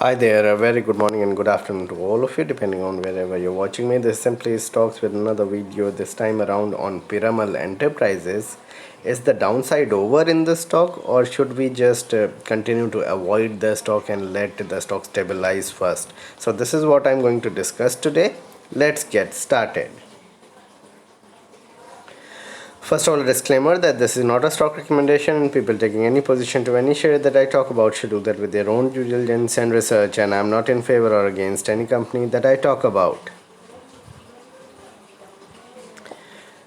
Hi there, a very good morning and good afternoon to all of you, depending on wherever you're watching me. This is Simply Stocks with another video, this time around on Piramal Enterprises. Is the downside over in the stock, or should we just continue to avoid the stock and let the stock stabilize first? So, this is what I'm going to discuss today. Let's get started. First of all, a disclaimer that this is not a stock recommendation, and people taking any position to any share that I talk about should do that with their own due diligence and research, and I'm not in favor or against any company that I talk about.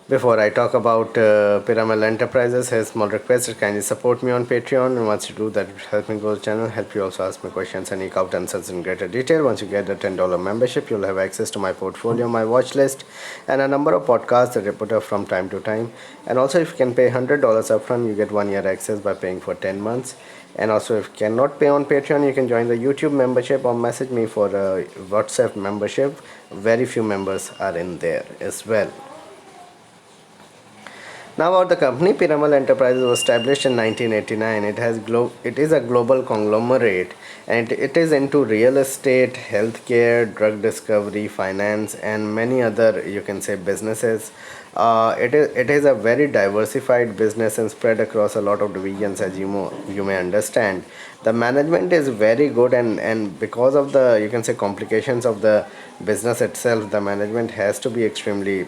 Before I talk about Piramal Enterprises, a small request: kindly support me on Patreon, and once you do that, it will help me grow the channel, help you also ask me questions and eke out answers in greater detail. Once you get the $10 membership, you'll have access to my portfolio, my watch list, and a number of podcasts that I put up from time to time. And also, if you can pay $100 upfront, you get 1 year access by paying for 10 months. And also, if you cannot pay on Patreon, you can join the YouTube membership or message me for a WhatsApp membership. Very few members are in there as well. Now about the company, Piramal Enterprises was established in 1989. It is a global conglomerate, and it is into real estate, healthcare, drug discovery, finance, and many other, you can say, businesses. It is a very diversified business and spread across a lot of divisions, as you may understand. The management is very good, and because of the, you can say, complications of the business itself, the management has to be extremely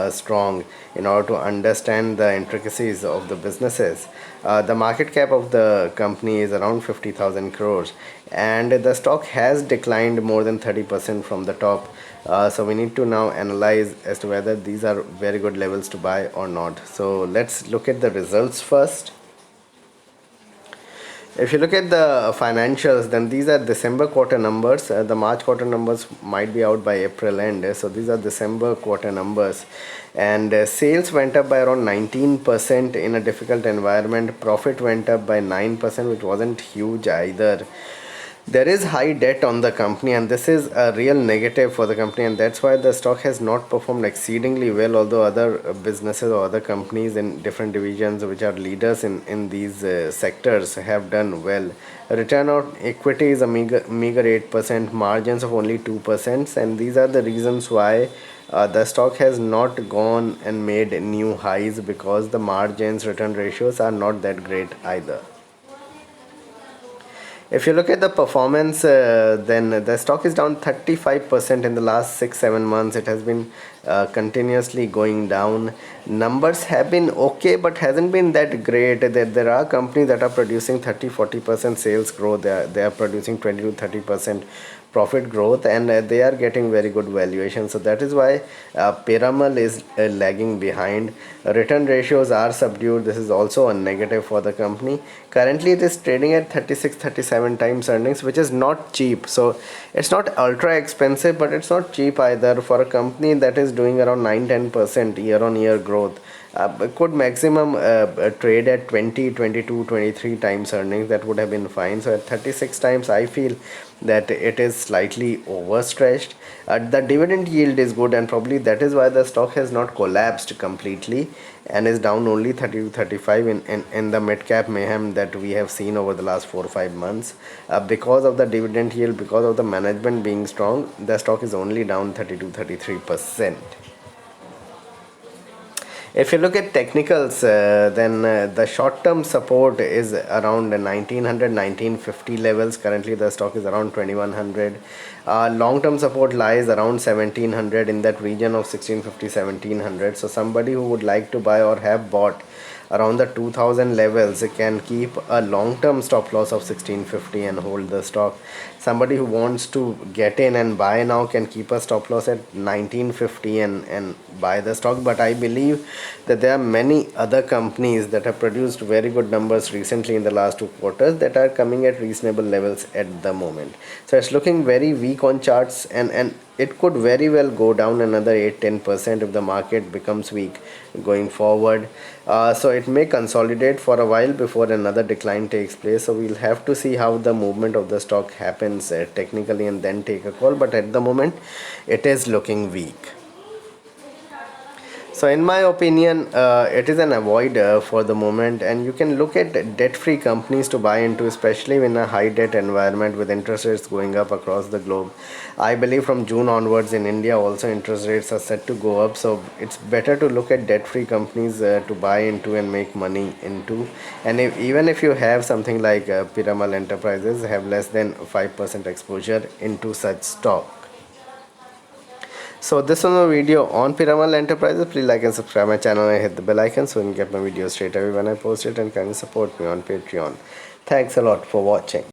strong in order to understand the intricacies of the businesses. The market cap of the company is around 50,000 crores, and the stock has declined more than 30% from the top. So we need to now analyze as to whether these are very good levels to buy or not. So let's look at the results first. If you look at the financials, then these are December quarter numbers. The March quarter numbers might be out by April end. So these are December quarter numbers. And sales went up by around 19% in a difficult environment. Profit went up by 9%, which wasn't huge either. There is high debt on the company, and this is a real negative for the company, and that's why the stock has not performed exceedingly well, although other businesses or other companies in different divisions which are leaders in these sectors have done well. Return on equity is a meager 8%, margins of only 2%, and these are the reasons why the stock has not gone and made new highs, because the margins, return ratios are not that great either. If you look at the performance, then the stock is down 35% in the last 6-7 months. It has been continuously going down. Numbers have been okay, but hasn't been that great. There are companies that are producing 30-40% sales growth. They are producing 20 to 30% profit growth, and they are getting very good valuation. So that is why Piramal is lagging behind. Return ratios are subdued. This is also a negative for the company. Currently it is trading at 36-37 times earnings, which is not cheap. So it's not ultra expensive, but it's not cheap either for a company that is doing around 9-10% year on year growth. Could maximum trade at 20, 22, 23 times earnings. That would have been fine. So at 36 times, I feel that it is slightly overstretched. The dividend yield is good, and probably that is why the stock has not collapsed completely and is down only 30 to 35 in the mid cap mayhem that we have seen over the last 4 or 5 months. Because of the dividend yield, because of the management being strong, the stock is only down 30 to 33%. If you look at technicals, then the short-term support is around 1900, 1950 levels. Currently, the stock is around 2100. Long-term support lies around 1700, in that region of 1650, 1700. So somebody who would like to buy or have bought around the 2000 levels can keep a long-term stop loss of 1650 and hold the stock. Somebody who wants to get in and buy now can keep a stop loss at 1950 and buy the stock. But I believe that there are many other companies that have produced very good numbers recently in the last 2 quarters that are coming at reasonable levels at the moment. So it's looking very weak on charts, and it could very well go down another 8-10% if the market becomes weak going forward. So it may consolidate for a while before another decline takes place. So we'll have to see how the movement of the stock happens technically, and then take a call. But at the moment, it is looking weak. So in my opinion, it is an avoider for the moment, and you can look at debt-free companies to buy into, especially in a high debt environment with interest rates going up across the globe. I believe from June onwards in India also interest rates are set to go up, so it's better to look at debt-free companies to buy into and make money into. And even if you have something like Piramal Enterprises, have less than 5% exposure into such stock. So this was my video on Piramal Enterprises. Please like and subscribe my channel and hit the bell icon so you can get my videos straight away when I post it, and kindly support me on Patreon. Thanks a lot for watching.